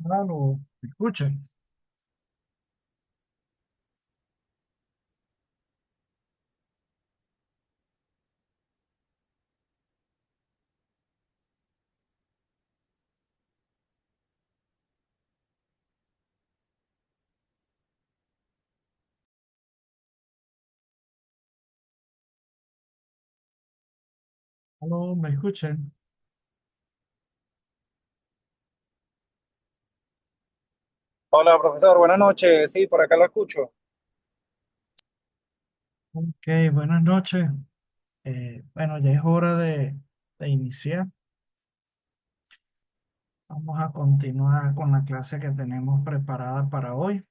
Claro, escuchen. Aló, me escuchen. Hola, profesor, buenas noches. Sí, por acá lo escucho. Ok, buenas noches. Bueno, ya es hora de iniciar. Vamos a continuar con la clase que tenemos preparada para hoy.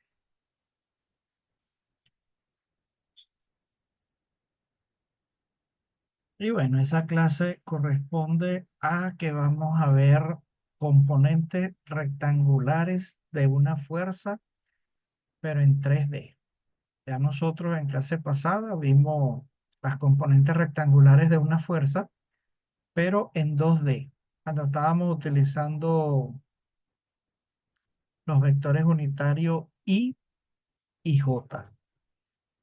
Y bueno, esa clase corresponde a que vamos a ver componentes rectangulares de una fuerza, pero en 3D. Ya nosotros en clase pasada vimos las componentes rectangulares de una fuerza, pero en 2D, cuando estábamos utilizando los vectores unitarios I y J.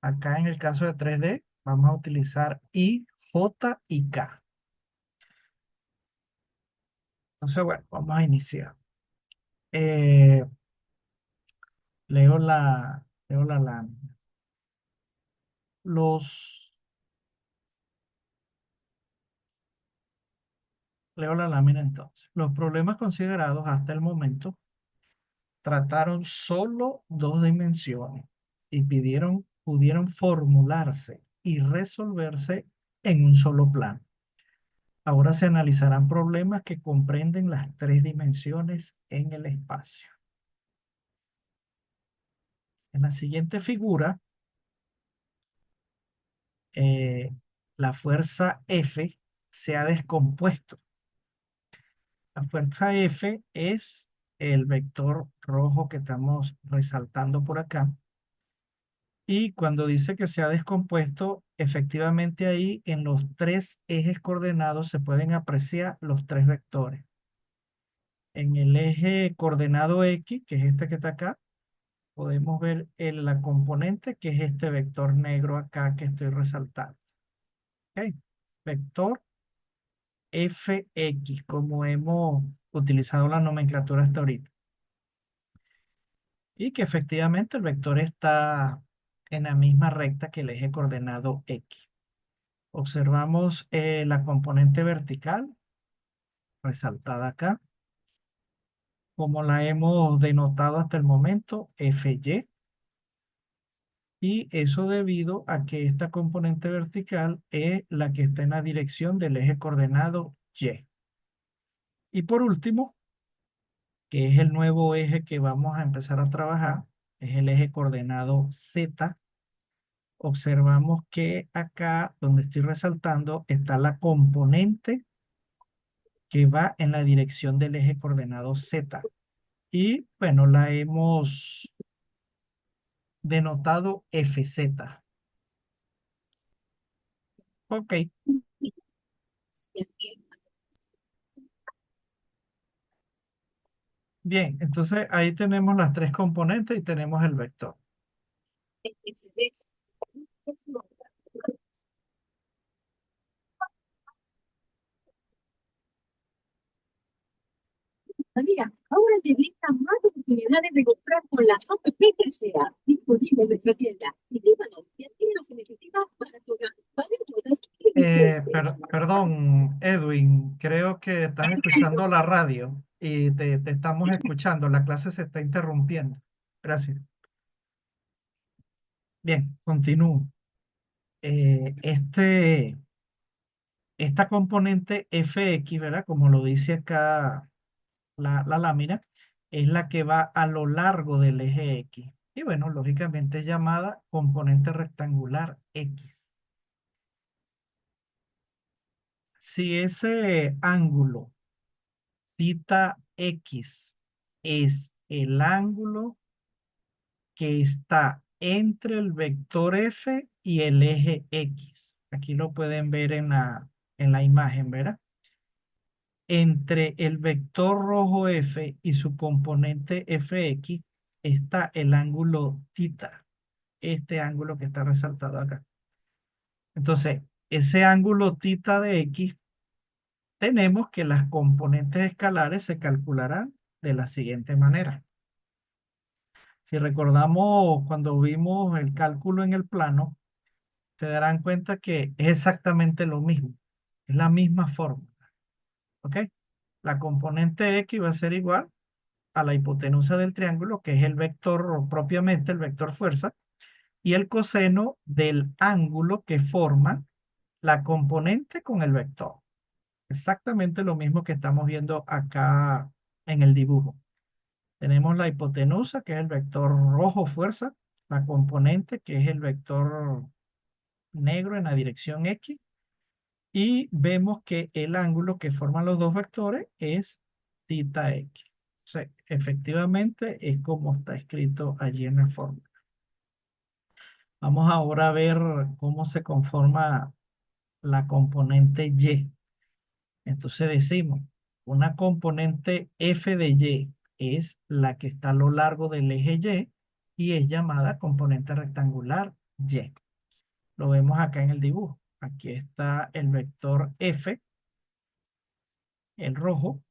Acá en el caso de 3D vamos a utilizar I, J y K. Entonces, bueno, vamos a iniciar. Eh, leo la lámina. Los, leo la lámina entonces. Los problemas considerados hasta el momento trataron solo dos dimensiones y pudieron formularse y resolverse en un solo plano. Ahora se analizarán problemas que comprenden las tres dimensiones en el espacio. En la siguiente figura, eh, la fuerza F se ha descompuesto. La fuerza F es el vector rojo que estamos resaltando por acá. Y cuando dice que se ha descompuesto, efectivamente ahí en los tres ejes coordenados se pueden apreciar los tres vectores. En el eje coordenado X, que es este que está acá, podemos ver la componente que es este vector negro acá que estoy resaltando. ¿Ok? Vector Fx, como hemos utilizado la nomenclatura hasta ahorita. Y que efectivamente el vector está en la misma recta que el eje coordenado X. Observamos la componente vertical resaltada acá, como la hemos denotado hasta el momento, Fy. Y eso debido a que esta componente vertical es la que está en la dirección del eje coordenado Y. Y por último, que es el nuevo eje que vamos a empezar a trabajar, es el eje coordenado Z. Observamos que acá, donde estoy resaltando, está la componente que va en la dirección del eje coordenado Z. Y bueno, la hemos denotado FZ. Ok, bien, entonces ahí tenemos las tres componentes y tenemos el vector. Mira, ahora te brinda más oportunidades de comprar con la app que sea disponible en nuestra tienda. Y díganos qué tiene lo que necesitas para tu hogar. ¿Vale? Puedes Perdón, Edwin, creo que estás escuchando la radio y te estamos escuchando. La clase se está interrumpiendo. Gracias. Bien, continúo. Esta componente Fx, ¿verdad? Como lo dice acá la lámina, es la que va a lo largo del eje X. Y bueno, lógicamente es llamada componente rectangular X. Si ese ángulo θ X es el ángulo que está entre el vector F y el eje X. Aquí lo pueden ver en la imagen, ¿verdad? entre el vector rojo F y su componente Fx está el ángulo θ, este ángulo que está resaltado acá. Entonces, ese ángulo θ de X, tenemos que las componentes escalares se calcularán de la siguiente manera. Si recordamos cuando vimos el cálculo en el plano, se darán cuenta que es exactamente lo mismo. Es la misma fórmula. ¿Ok? La componente X va a ser igual a la hipotenusa del triángulo, que es el vector propiamente, el vector fuerza, y el coseno del ángulo que forma la componente con el vector. Exactamente lo mismo que estamos viendo acá en el dibujo. Tenemos la hipotenusa, que es el vector rojo fuerza, la componente, que es el vector negro en la dirección X, y vemos que el ángulo que forman los dos vectores es θx. O sea, efectivamente es como está escrito allí en la fórmula. Vamos ahora a ver cómo se conforma la componente y. Entonces decimos, una componente f de y es la que está a lo largo del eje y es llamada componente rectangular y. Lo vemos acá en el dibujo. Aquí está el vector f, el rojo.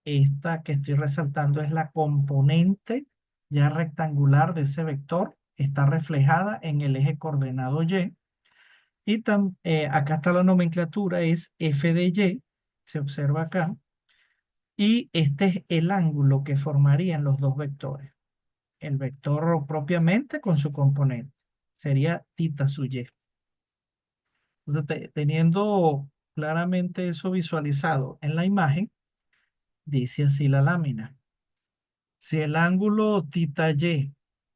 Esta que estoy resaltando es la componente ya rectangular de ese vector. Está reflejada en el eje coordenado y. Y acá está la nomenclatura, es f de y, se observa acá. Y este es el ángulo que formarían los dos vectores. El vector propiamente con su componente. Sería θ sub y. Entonces, teniendo claramente eso visualizado en la imagen, dice así la lámina. Si el ángulo θy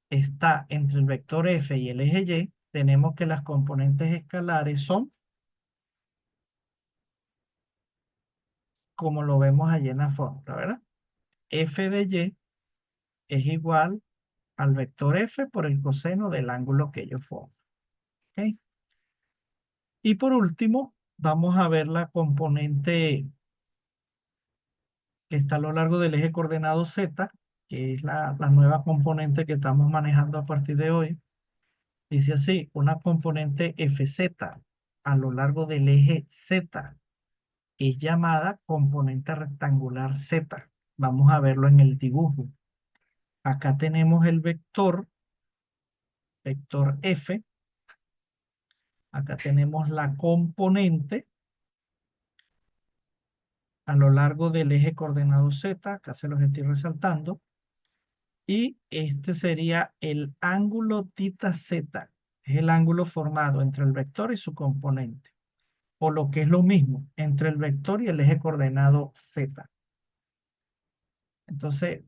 está entre el vector f y el eje y, tenemos que las componentes escalares son, como lo vemos allí en la fórmula, ¿verdad? F de y es igual al vector f por el coseno del ángulo que ellos forman. ¿Ok? Y por último, vamos a ver la componente que está a lo largo del eje coordenado z, que es la nueva componente que estamos manejando a partir de hoy. Dice así, una componente Fz a lo largo del eje Z es llamada componente rectangular Z. Vamos a verlo en el dibujo. Acá tenemos el vector F. Acá tenemos la componente a lo largo del eje coordenado Z. Acá se los estoy resaltando. Y este sería el ángulo θz. Es el ángulo formado entre el vector y su componente. O lo que es lo mismo, entre el vector y el eje coordenado Z. Entonces,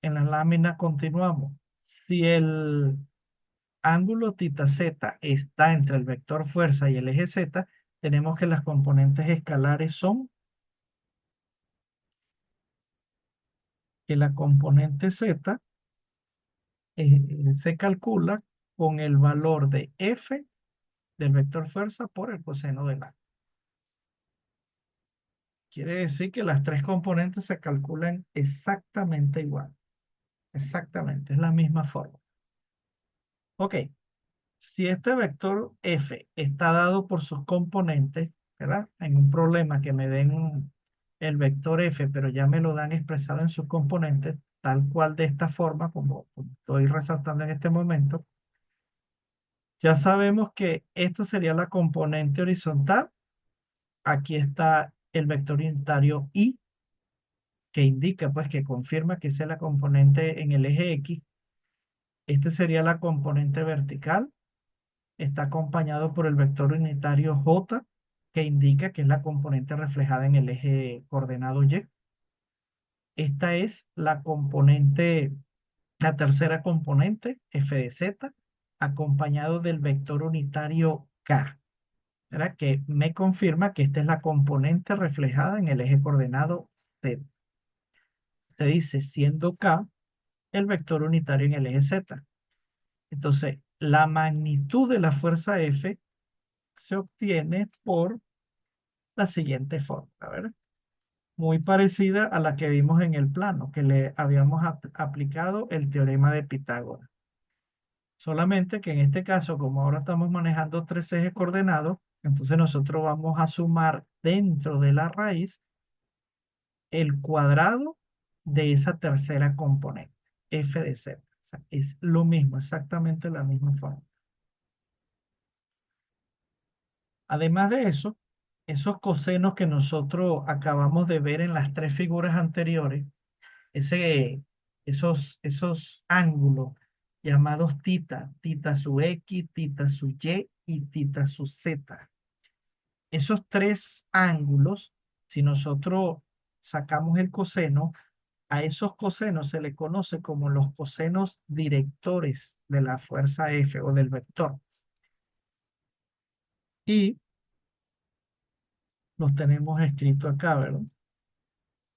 en la lámina continuamos. Si el ángulo θz está entre el vector fuerza y el eje Z, tenemos que las componentes escalares son que la componente Z se calcula con el valor de f del vector fuerza por el coseno del ángulo. Quiere decir que las tres componentes se calculan exactamente igual. Exactamente, es la misma forma. Ok, si este vector f está dado por sus componentes, ¿verdad? En un problema que me den el vector f, pero ya me lo dan expresado en sus componentes, tal cual de esta forma, como estoy resaltando en este momento, ya sabemos que esta sería la componente horizontal. Aquí está el vector unitario y, que indica, pues, que confirma que esa es la componente en el eje X. Este sería la componente vertical. Está acompañado por el vector unitario J, que indica que es la componente reflejada en el eje coordenado Y. Esta es la componente, la tercera componente, F de Z, acompañado del vector unitario K, ¿verdad? Que me confirma que esta es la componente reflejada en el eje coordenado Z. Se dice, siendo K el vector unitario en el eje Z. Entonces, la magnitud de la fuerza F se obtiene por la siguiente forma, ¿verdad? muy parecida a la que vimos en el plano, que le habíamos aplicado el teorema de Pitágoras. Solamente que en este caso, como ahora estamos manejando tres ejes coordenados, entonces nosotros vamos a sumar dentro de la raíz el cuadrado de esa tercera componente, f de z. O sea, es lo mismo, exactamente la misma forma. Además de eso, esos cosenos que nosotros acabamos de ver en las tres figuras anteriores, esos ángulos llamados tita, tita su x, tita su y y tita su z. Esos tres ángulos, si nosotros sacamos el coseno, a esos cosenos se le conoce como los cosenos directores de la fuerza F o del vector. Y los tenemos escritos acá, ¿verdad?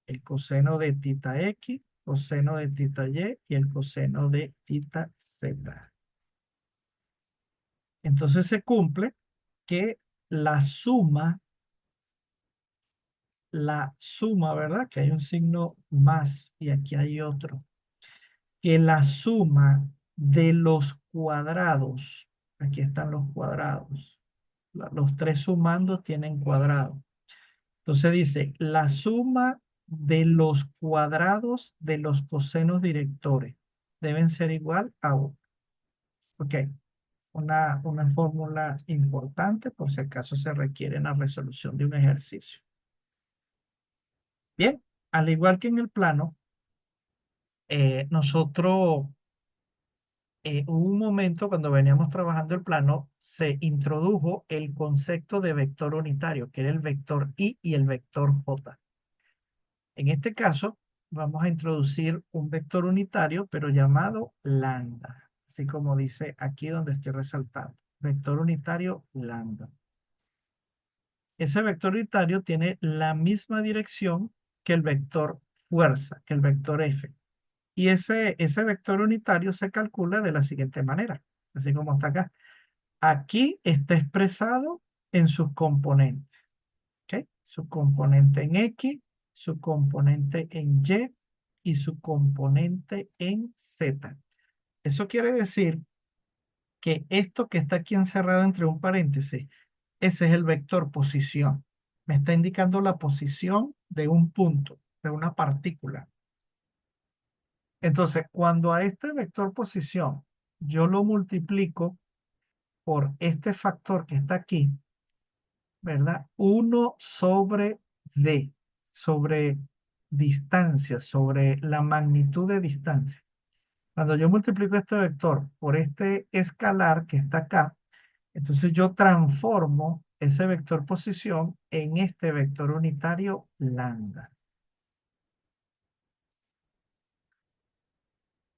El coseno de tita X, coseno de tita Y y el coseno de tita Z. Entonces se cumple que la suma, ¿verdad? Que hay un signo más y aquí hay otro. Que la suma de los cuadrados, aquí están los cuadrados, los tres sumando tienen cuadrado. Entonces dice, la suma de los cuadrados de los cosenos directores deben ser igual a 1. Ok, una fórmula importante por si acaso se requiere en la resolución de un ejercicio. Bien, al igual que en el plano, nosotros hubo un momento cuando veníamos trabajando el plano, se introdujo el concepto de vector unitario, que era el vector I y el vector J. En este caso, vamos a introducir un vector unitario, pero llamado lambda, así como dice aquí donde estoy resaltando. Vector unitario lambda. Ese vector unitario tiene la misma dirección que el vector fuerza, que el vector F. Y ese vector unitario se calcula de la siguiente manera, así como está acá. Aquí está expresado en sus componentes. ¿Ok? Su componente en X, su componente en Y su componente en Z. Eso quiere decir que esto que está aquí encerrado entre un paréntesis, ese es el vector posición. Me está indicando la posición de un punto, de una partícula. Entonces, cuando a este vector posición yo lo multiplico por este factor que está aquí, ¿verdad? 1 sobre D, sobre distancia, sobre la magnitud de distancia. Cuando yo multiplico este vector por este escalar que está acá, entonces yo transformo ese vector posición en este vector unitario lambda.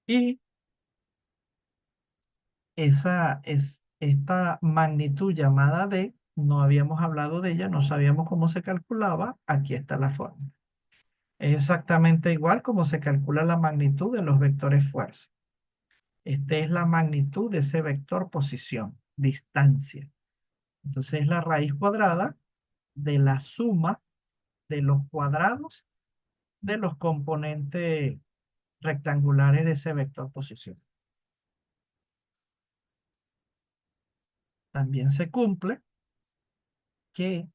Y esta magnitud llamada D, no habíamos hablado de ella, no sabíamos cómo se calculaba, aquí está la fórmula. Es exactamente igual como se calcula la magnitud de los vectores fuerza. Esta es la magnitud de ese vector posición, distancia. Entonces es la raíz cuadrada de la suma de los cuadrados de los componentes rectangulares de ese vector posición. También se cumple que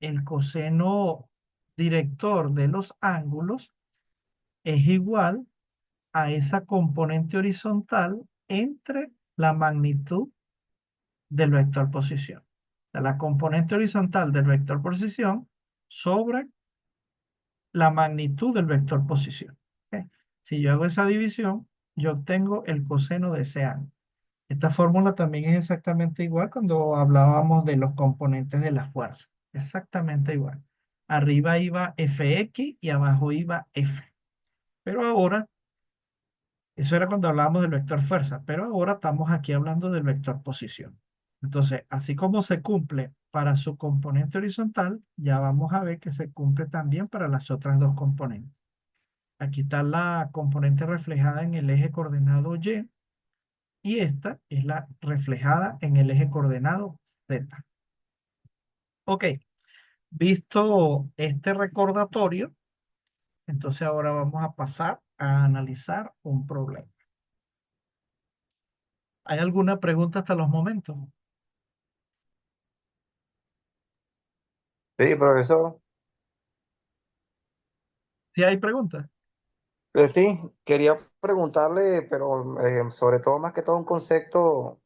el coseno director de los ángulos es igual a esa componente horizontal entre la magnitud del vector posición. O sea, la componente horizontal del vector posición sobre la magnitud del vector posición. ¿Ok? Si yo hago esa división, yo obtengo el coseno de ese ángulo. Esta fórmula también es exactamente igual cuando hablábamos de los componentes de la fuerza. Exactamente igual. Arriba iba Fx y abajo iba F. Pero ahora, eso era cuando hablábamos del vector fuerza, pero ahora estamos aquí hablando del vector posición. Entonces, así como se cumple para su componente horizontal, ya vamos a ver que se cumple también para las otras dos componentes. Aquí está la componente reflejada en el eje coordenado Y y esta es la reflejada en el eje coordenado Z. Ok, Visto este recordatorio, entonces ahora vamos a pasar a analizar un problema. ¿Hay alguna pregunta hasta los momentos? Sí, profesor. ¿Sí hay preguntas? Sí, quería preguntarle, pero sobre todo, más que todo, un concepto,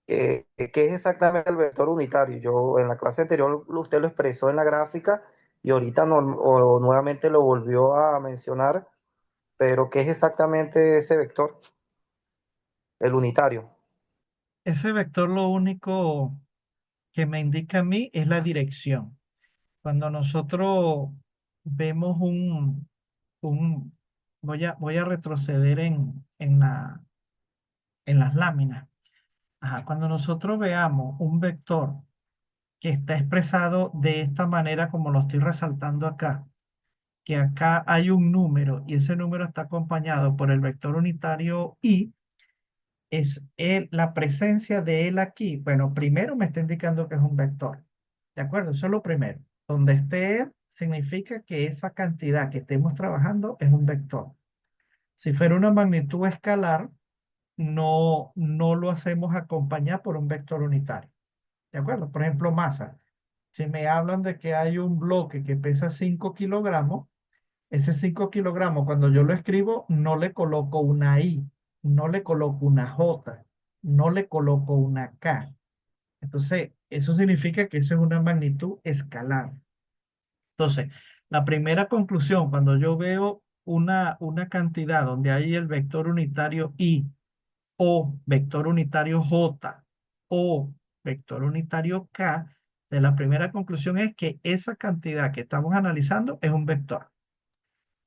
¿qué es exactamente el vector unitario? Yo en la clase anterior usted lo expresó en la gráfica y ahorita o nuevamente lo volvió a mencionar, pero ¿qué es exactamente ese vector, el unitario? Ese vector lo único que me indica a mí es la dirección. Cuando nosotros vemos un voy a retroceder en las láminas. Ajá, cuando nosotros veamos un vector que está expresado de esta manera como lo estoy resaltando acá, que acá hay un número y ese número está acompañado por el vector unitario y la presencia de él aquí. Bueno, primero me está indicando que es un vector. ¿De acuerdo? Eso es lo primero. Donde esté él, significa que esa cantidad que estemos trabajando es un vector. Si fuera una magnitud escalar, no lo hacemos acompañar por un vector unitario. ¿De acuerdo? Por ejemplo, masa. Si me hablan de que hay un bloque que pesa 5 kilogramos, ese 5 kilogramos, cuando yo lo escribo, no le coloco una I, no le coloco una J, no le coloco una K. Entonces, eso significa que eso es una magnitud escalar. Entonces, la primera conclusión, cuando yo veo una cantidad donde hay el vector unitario I o vector unitario J o vector unitario K, de la primera conclusión es que esa cantidad que estamos analizando es un vector.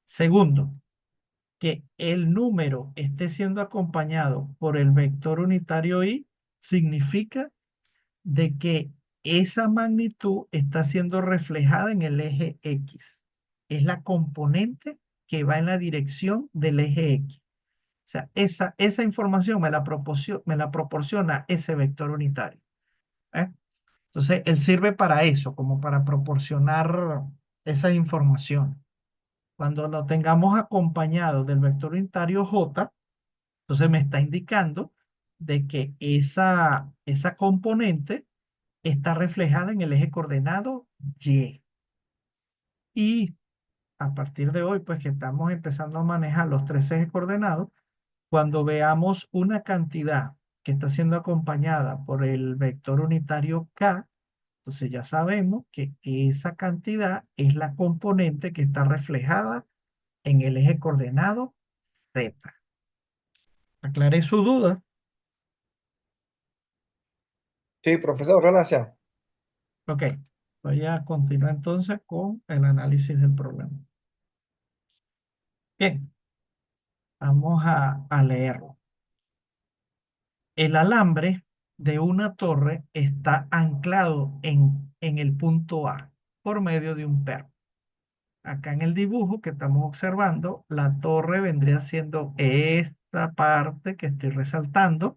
Segundo, que el número esté siendo acompañado por el vector unitario I significa de que esa magnitud está siendo reflejada en el eje X. Es la componente que va en la dirección del eje X. O sea, esa información me la proporciona ese vector unitario. ¿Eh? Entonces, él sirve para eso, como para proporcionar esa información. Cuando lo tengamos acompañado del vector unitario J, entonces me está indicando de que esa componente está reflejada en el eje coordenado Y. Y a partir de hoy, pues que estamos empezando a manejar los tres ejes coordenados, cuando veamos una cantidad que está siendo acompañada por el vector unitario K, entonces ya sabemos que esa cantidad es la componente que está reflejada en el eje coordenado Z. ¿Aclaré su duda? Sí, profesor, gracias. Ok, voy a continuar entonces con el análisis del problema. Bien, vamos a leerlo. El alambre de una torre está anclado en el punto A por medio de un perno. Acá en el dibujo que estamos observando, la torre vendría siendo esta parte que estoy resaltando.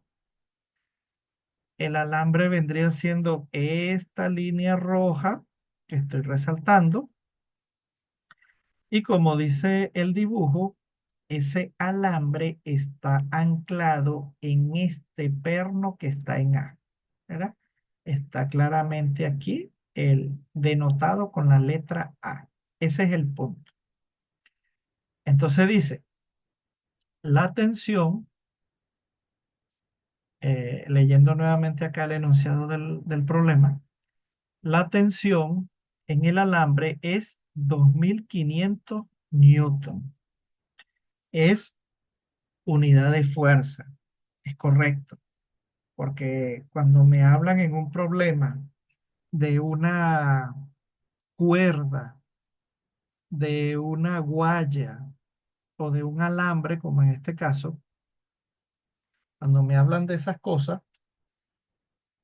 El alambre vendría siendo esta línea roja que estoy resaltando. Y como dice el dibujo, ese alambre está anclado en este perno que está en A, ¿verdad? Está claramente aquí el denotado con la letra A. Ese es el punto. Entonces dice, la tensión, leyendo nuevamente acá el enunciado del problema, la tensión en el alambre es 2500 newton. Es unidad de fuerza. Es correcto, porque cuando me hablan en un problema de una cuerda, de una guaya o de un alambre, como en este caso, cuando me hablan de esas cosas,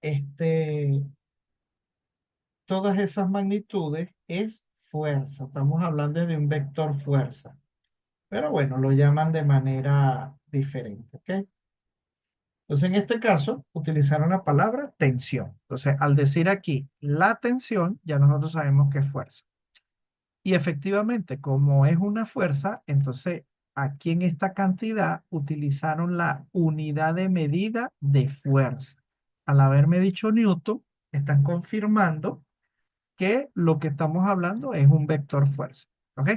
este, todas esas magnitudes es fuerza. Estamos hablando de un vector fuerza. Pero bueno, lo llaman de manera diferente, ¿ok? Entonces, en este caso, utilizaron la palabra tensión. Entonces, al decir aquí la tensión, ya nosotros sabemos que es fuerza. Y efectivamente, como es una fuerza, entonces aquí en esta cantidad utilizaron la unidad de medida de fuerza. Al haberme dicho Newton, están confirmando que lo que estamos hablando es un vector fuerza. ¿Ok?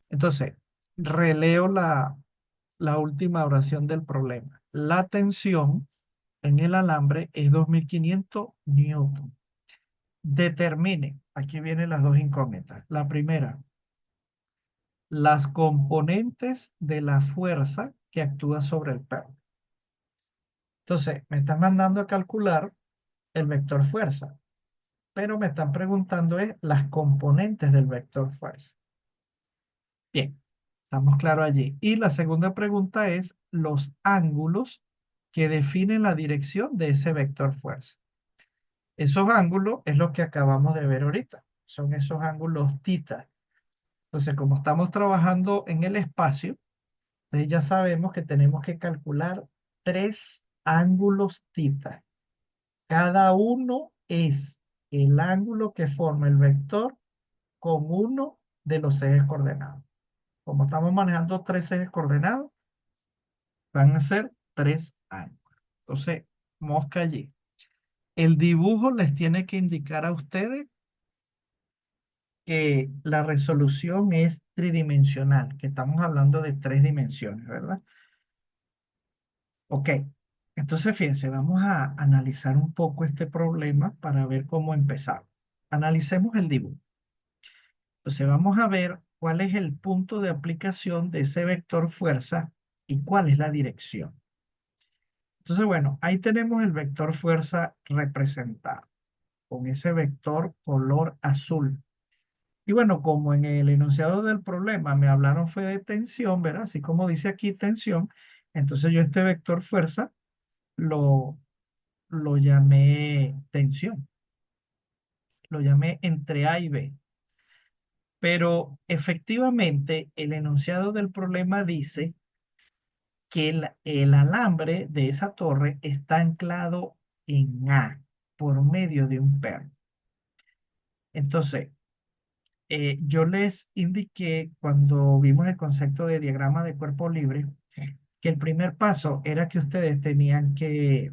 Entonces, releo la última oración del problema. La tensión en el alambre es 2500 newton. Determine, aquí vienen las dos incógnitas. La primera, las componentes de la fuerza que actúa sobre el perno. Entonces, me están mandando a calcular el vector fuerza, pero me están preguntando es las componentes del vector fuerza. Bien, estamos claros allí. Y la segunda pregunta es los ángulos que definen la dirección de ese vector fuerza. Esos ángulos es lo que acabamos de ver ahorita. Son esos ángulos tita. Entonces, como estamos trabajando en el espacio, entonces ya sabemos que tenemos que calcular tres ángulos tita. Cada uno es el ángulo que forma el vector con uno de los ejes coordenados. Como estamos manejando tres ejes coordenados, van a ser tres ángulos. Entonces, mosca allí. El dibujo les tiene que indicar a ustedes que la resolución es tridimensional, que estamos hablando de tres dimensiones, ¿verdad? Ok, entonces fíjense, vamos a analizar un poco este problema para ver cómo empezar. Analicemos el dibujo. Entonces vamos a ver cuál es el punto de aplicación de ese vector fuerza y cuál es la dirección. Entonces, bueno, ahí tenemos el vector fuerza representado con ese vector color azul. Y bueno, como en el enunciado del problema me hablaron fue de tensión, ¿verdad? Así como dice aquí tensión, entonces yo este vector fuerza lo, lo llamé tensión, lo llamé entre A y B. Pero efectivamente el enunciado del problema dice que el alambre de esa torre está anclado en A por medio de un perno. Entonces, yo les indiqué cuando vimos el concepto de diagrama de cuerpo libre que el primer paso era que ustedes tenían que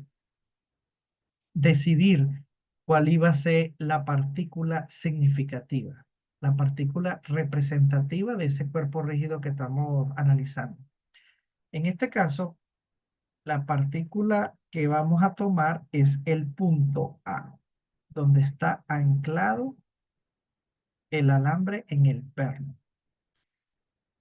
decidir cuál iba a ser la partícula significativa, la partícula representativa de ese cuerpo rígido que estamos analizando. En este caso, la partícula que vamos a tomar es el punto A, donde está anclado el alambre en el perno.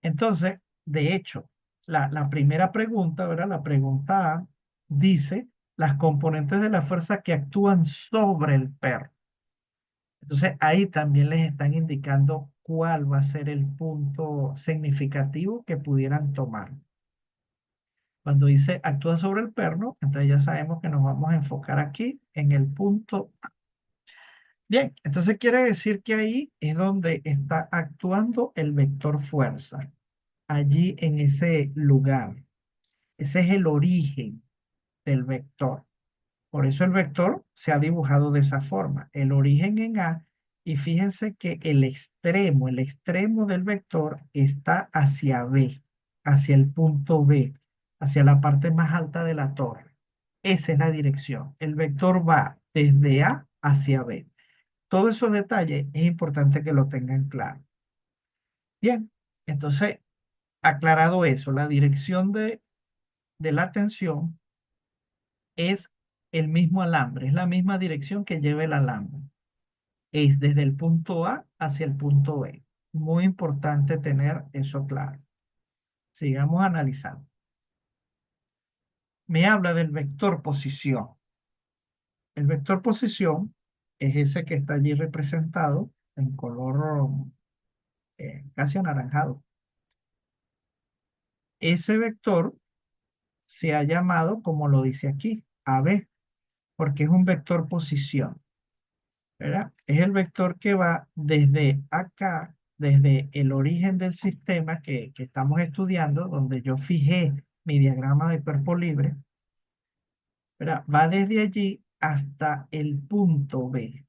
Entonces, de hecho, la primera pregunta, ¿verdad? La pregunta A dice las componentes de la fuerza que actúan sobre el perno. Entonces, ahí también les están indicando cuál va a ser el punto significativo que pudieran tomar. Cuando dice actúa sobre el perno, entonces ya sabemos que nos vamos a enfocar aquí en el punto A. Bien, entonces quiere decir que ahí es donde está actuando el vector fuerza, allí en ese lugar. Ese es el origen del vector. Por eso el vector se ha dibujado de esa forma. El origen en A, y fíjense que el extremo del vector está hacia B, hacia el punto B, hacia la parte más alta de la torre. Esa es la dirección. El vector va desde A hacia B. Todos esos detalles es importante que lo tengan claro. Bien, entonces, aclarado eso, la dirección de la tensión es el mismo alambre, es la misma dirección que lleva el alambre. Es desde el punto A hacia el punto B. Muy importante tener eso claro. Sigamos analizando. Me habla del vector posición. El vector posición es ese que está allí representado en color casi anaranjado. Ese vector se ha llamado, como lo dice aquí, AB, porque es un vector posición, ¿verdad? Es el vector que va desde acá, desde el origen del sistema que estamos estudiando, donde yo fijé mi diagrama de cuerpo libre, ¿verdad? Va desde allí hasta el punto B.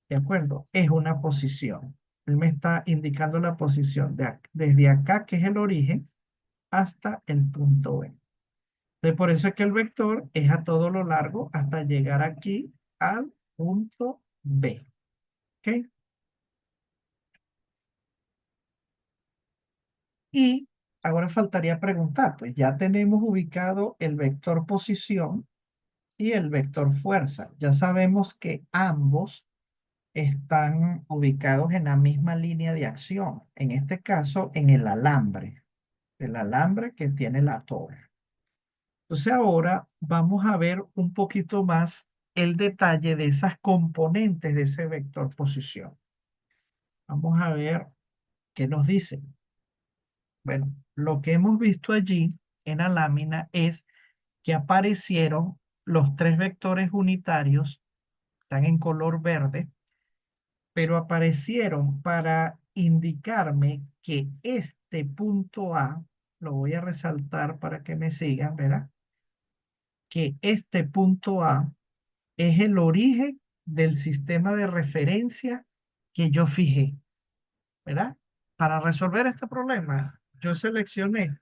¿De acuerdo? Es una posición. Él me está indicando la posición desde acá, que es el origen, hasta el punto B. Entonces, por eso es que el vector es a todo lo largo hasta llegar aquí al punto B. ¿Ok? Y ahora faltaría preguntar, pues ya tenemos ubicado el vector posición y el vector fuerza. Ya sabemos que ambos están ubicados en la misma línea de acción. En este caso, en el alambre que tiene la torre. Entonces ahora vamos a ver un poquito más el detalle de esas componentes de ese vector posición. Vamos a ver qué nos dicen. Bueno, lo que hemos visto allí en la lámina es que aparecieron los tres vectores unitarios, están en color verde, pero aparecieron para indicarme que este punto A, lo voy a resaltar para que me sigan, ¿verdad? Que este punto A es el origen del sistema de referencia que yo fijé, ¿verdad? Para resolver este problema, yo seleccioné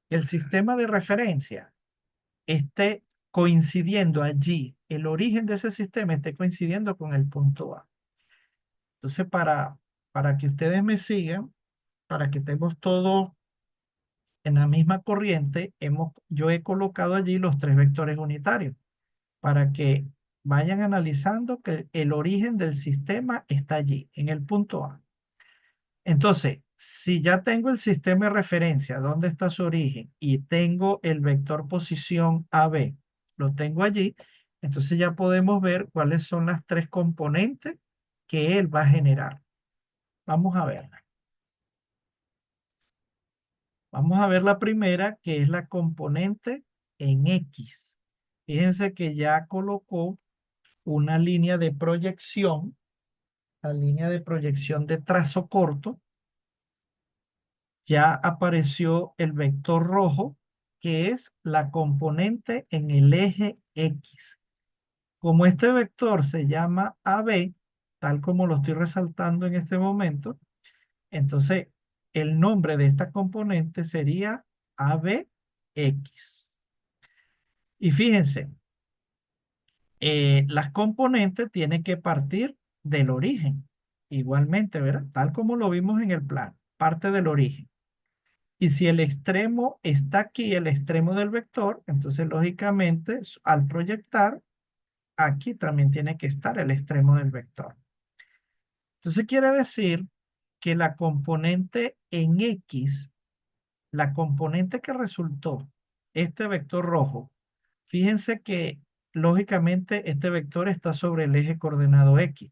que el sistema de referencia esté coincidiendo allí, el origen de ese sistema esté coincidiendo con el punto A. Entonces, para que ustedes me sigan, para que estemos todos en la misma corriente, yo he colocado allí los tres vectores unitarios para que vayan analizando que el origen del sistema está allí, en el punto A. Entonces, si ya tengo el sistema de referencia, dónde está su origen, y tengo el vector posición AB, lo tengo allí, entonces ya podemos ver cuáles son las tres componentes que él va a generar. Vamos a verla. Vamos a ver la primera, que es la componente en X. Fíjense que ya colocó una línea de proyección, la línea de proyección de trazo corto. Ya apareció el vector rojo, que es la componente en el eje X. Como este vector se llama AB, tal como lo estoy resaltando en este momento, entonces el nombre de esta componente sería ABX. Y fíjense, las componentes tienen que partir del origen. Igualmente, ¿verdad? Tal como lo vimos en el plan, parte del origen. Y si el extremo está aquí, el extremo del vector, entonces lógicamente al proyectar, aquí también tiene que estar el extremo del vector. Entonces quiere decir que la componente en X, la componente que resultó, este vector rojo, fíjense que lógicamente este vector está sobre el eje coordenado X,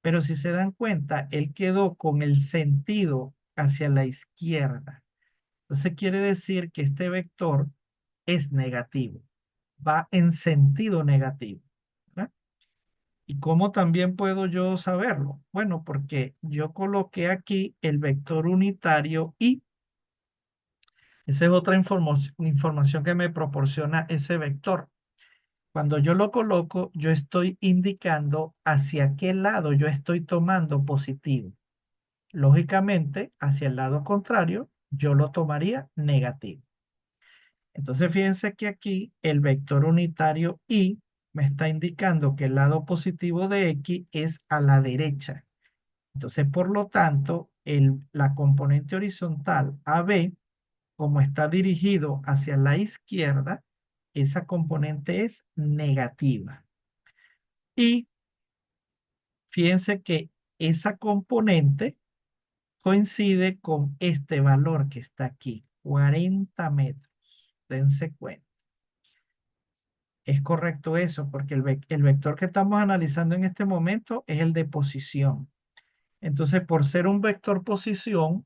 pero si se dan cuenta, él quedó con el sentido hacia la izquierda. Entonces quiere decir que este vector es negativo, va en sentido negativo, ¿verdad? ¿Y cómo también puedo yo saberlo? Bueno, porque yo coloqué aquí el vector unitario y esa es otra información que me proporciona ese vector. Cuando yo lo coloco, yo estoy indicando hacia qué lado yo estoy tomando positivo. Lógicamente, hacia el lado contrario, yo lo tomaría negativo. Entonces, fíjense que aquí el vector unitario y me está indicando que el lado positivo de X es a la derecha. Entonces, por lo tanto, la componente horizontal AB, como está dirigido hacia la izquierda, esa componente es negativa. Y fíjense que esa componente coincide con este valor que está aquí, 40 metros. Dense cuenta. Es correcto eso, porque el vector que estamos analizando en este momento es el de posición. Entonces, por ser un vector posición,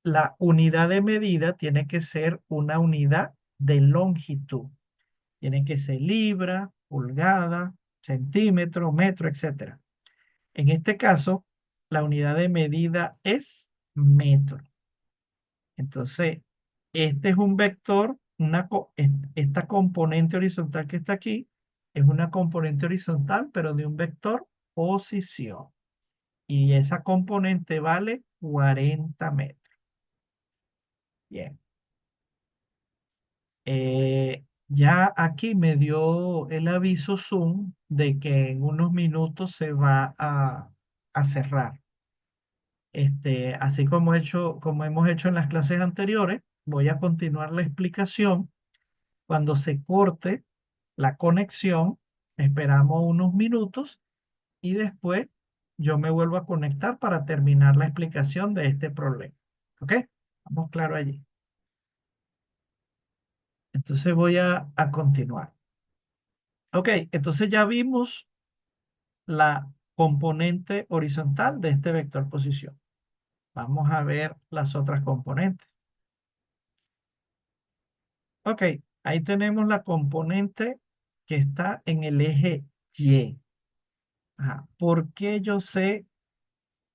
la unidad de medida tiene que ser una unidad de longitud. Tiene que ser libra, pulgada, centímetro, metro, etc. En este caso, la unidad de medida es metro. Entonces, este es un vector esta componente horizontal que está aquí es una componente horizontal, pero de un vector posición. Y esa componente vale 40 metros. Bien. Ya aquí me dio el aviso Zoom de que en unos minutos se va a cerrar. Así como hemos hecho en las clases anteriores, voy a continuar la explicación. Cuando se corte la conexión, esperamos unos minutos y después yo me vuelvo a conectar para terminar la explicación de este problema. ¿Ok? Vamos claro allí. Entonces voy a continuar. Ok, entonces ya vimos la componente horizontal de este vector posición. Vamos a ver las otras componentes. Ok, ahí tenemos la componente que está en el eje Y. Ajá. ¿Por qué yo sé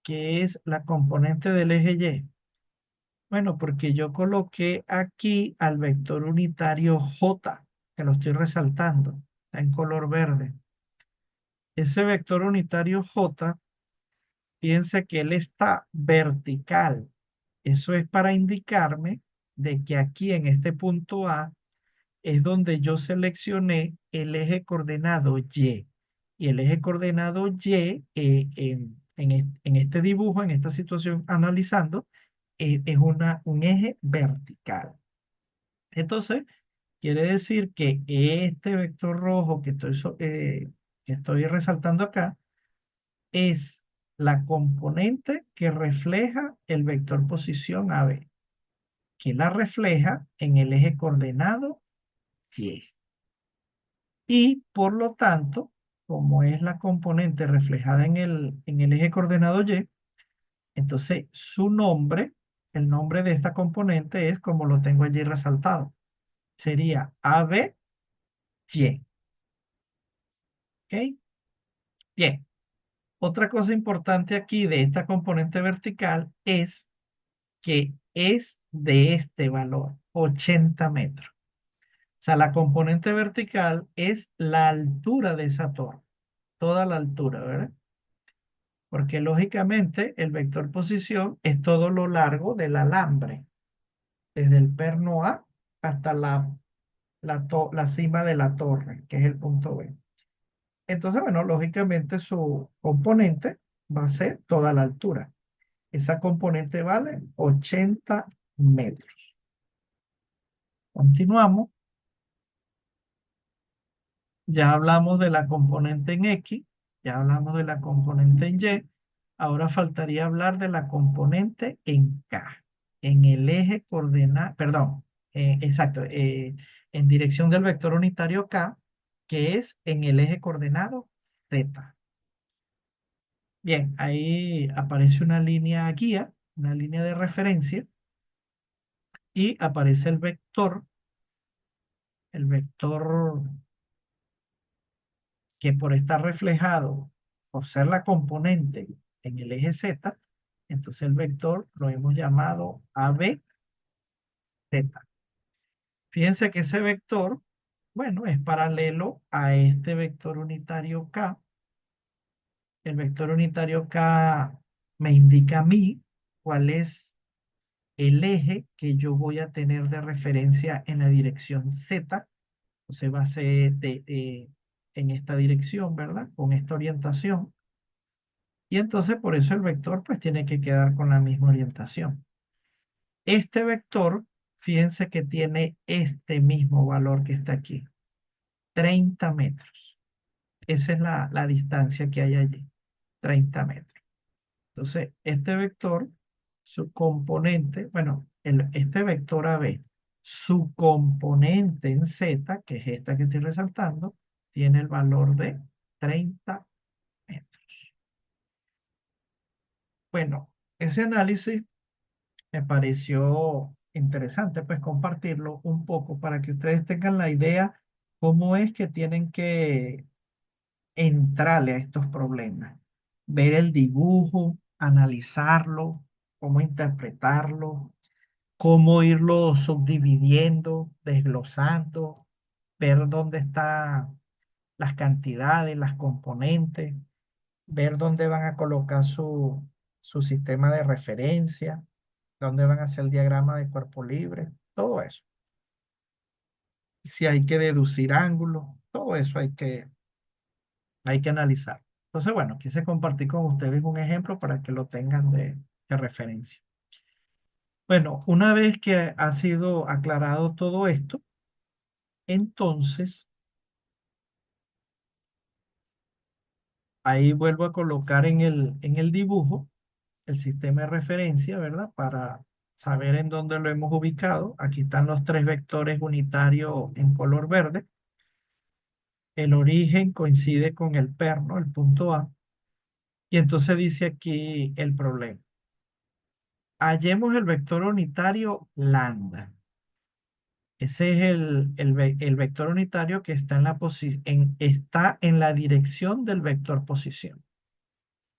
que es la componente del eje Y? Bueno, porque yo coloqué aquí al vector unitario J, que lo estoy resaltando, está en color verde. Ese vector unitario J, piense que él está vertical. Eso es para indicarme de que aquí en este punto A es donde yo seleccioné el eje coordenado Y. Y el eje coordenado Y en este dibujo, en esta situación analizando, es un eje vertical. Entonces, quiere decir que este vector rojo que estoy resaltando acá es la componente que refleja el vector posición AB, que la refleja en el eje coordenado Y. Y por lo tanto, como es la componente reflejada en el eje coordenado Y, entonces su nombre, el nombre de esta componente es como lo tengo allí resaltado. Sería ABY. ¿Ok? Bien. Otra cosa importante aquí de esta componente vertical es que es de este valor, 80 metros. O sea, la componente vertical es la altura de esa torre, toda la altura, ¿verdad? Porque lógicamente el vector posición es todo lo largo del alambre, desde el perno A hasta la cima de la torre, que es el punto B. Entonces, bueno, lógicamente su componente va a ser toda la altura. Esa componente vale 80 metros. Continuamos. Ya hablamos de la componente en X, ya hablamos de la componente en Y. Ahora faltaría hablar de la componente en K, en el eje coordenado, perdón, exacto, en dirección del vector unitario K, que es en el eje coordenado Z. Bien, ahí aparece una línea guía, una línea de referencia, y aparece el vector que por estar reflejado, por ser la componente en el eje Z, entonces el vector lo hemos llamado ABZ. Fíjense que ese vector, bueno, es paralelo a este vector unitario K. El vector unitario K me indica a mí cuál es el eje que yo voy a tener de referencia en la dirección Z. Entonces va a ser en esta dirección, ¿verdad? Con esta orientación. Y entonces por eso el vector pues tiene que quedar con la misma orientación. Este vector, fíjense que tiene este mismo valor que está aquí, 30 metros. Esa es la distancia que hay allí, 30 metros. Entonces, este vector, su componente, bueno, este vector AB, su componente en Z, que es esta que estoy resaltando, tiene el valor de 30 metros. Bueno, ese análisis me pareció interesante, pues compartirlo un poco para que ustedes tengan la idea cómo es que tienen que entrarle a estos problemas. Ver el dibujo, analizarlo, cómo interpretarlo, cómo irlo subdividiendo, desglosando, ver dónde están las cantidades, las componentes, ver dónde van a colocar su sistema de referencia, dónde van a hacer el diagrama de cuerpo libre, todo eso. Si hay que deducir ángulos, todo eso hay que analizar. Entonces, bueno, quise compartir con ustedes un ejemplo para que lo tengan de referencia. Bueno, una vez que ha sido aclarado todo esto, entonces ahí vuelvo a colocar en el dibujo el sistema de referencia, ¿verdad? Para saber en dónde lo hemos ubicado. Aquí están los tres vectores unitarios en color verde. El origen coincide con el perno, el punto A. Y entonces dice aquí el problema. Hallemos el vector unitario lambda. Ese es el vector unitario que está está en la dirección del vector posición.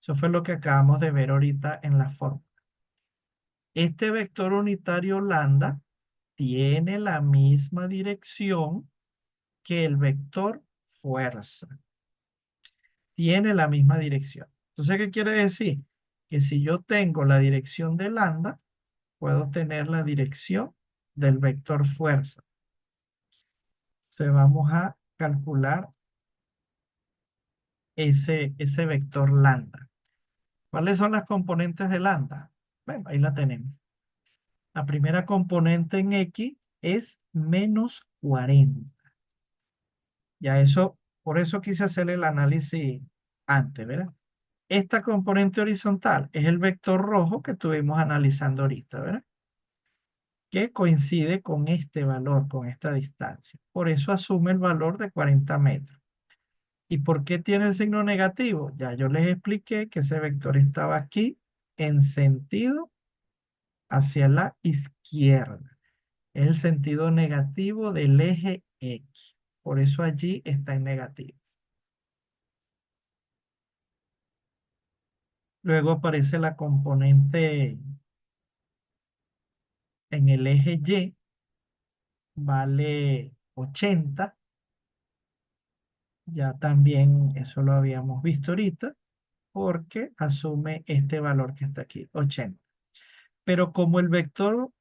Eso fue lo que acabamos de ver ahorita en la fórmula. Este vector unitario lambda tiene la misma dirección que el vector fuerza. Tiene la misma dirección. Entonces, ¿qué quiere decir? Que si yo tengo la dirección de lambda, puedo tener la dirección del vector fuerza. Entonces, vamos a calcular ese vector lambda. ¿Cuáles son las componentes de lambda? Bueno, ahí la tenemos. La primera componente en X es menos 40. Ya eso, por eso quise hacer el análisis antes, ¿verdad? Esta componente horizontal es el vector rojo que estuvimos analizando ahorita, ¿verdad? Que coincide con este valor, con esta distancia. Por eso asume el valor de 40 metros. ¿Y por qué tiene el signo negativo? Ya yo les expliqué que ese vector estaba aquí en sentido hacia la izquierda. Es el sentido negativo del eje X. Por eso allí está en negativo. Luego aparece la componente en el eje Y, vale 80. Ya también eso lo habíamos visto ahorita, porque asume este valor que está aquí, 80. Pero como el vector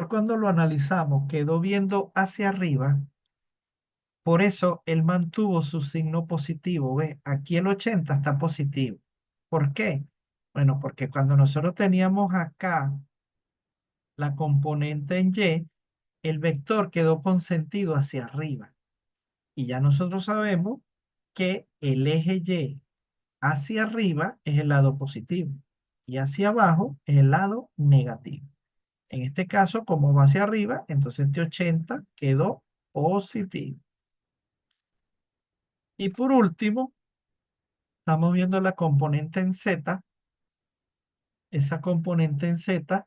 cuando lo analizamos quedó viendo hacia arriba, por eso él mantuvo su signo positivo. ¿Ve? Aquí el 80 está positivo. ¿Por qué? Bueno, porque cuando nosotros teníamos acá la componente en Y, el vector quedó con sentido hacia arriba. Y ya nosotros sabemos que el eje Y hacia arriba es el lado positivo y hacia abajo es el lado negativo. En este caso, como va hacia arriba, entonces este 80 quedó positivo. Y por último, estamos viendo la componente en Z. Esa componente en Z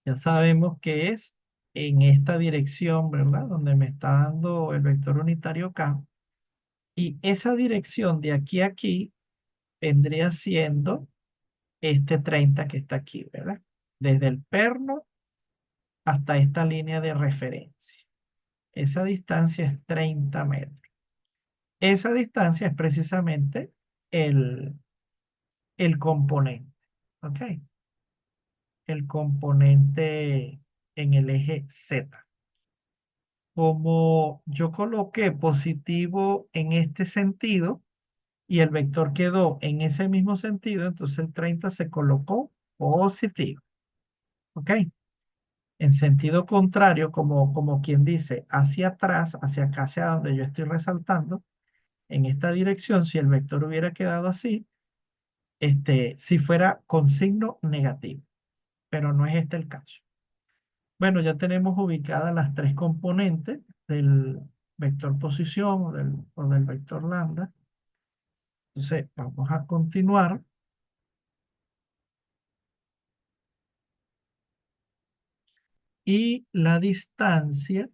ya sabemos que es en esta dirección, ¿verdad? Donde me está dando el vector unitario K. Y esa dirección de aquí a aquí vendría siendo este 30 que está aquí, ¿verdad? Desde el perno hasta esta línea de referencia. Esa distancia es 30 metros. Esa distancia es precisamente el, el componente, ¿ok? El componente en el eje Z. Como yo coloqué positivo en este sentido y el vector quedó en ese mismo sentido, entonces el 30 se colocó positivo, ¿ok? En sentido contrario, como quien dice, hacia atrás, hacia acá, hacia donde yo estoy resaltando, en esta dirección, si el vector hubiera quedado así, si fuera con signo negativo, pero no es este el caso. Bueno, ya tenemos ubicadas las tres componentes del vector posición o del vector lambda. Entonces, vamos a continuar. Y la distancia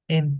en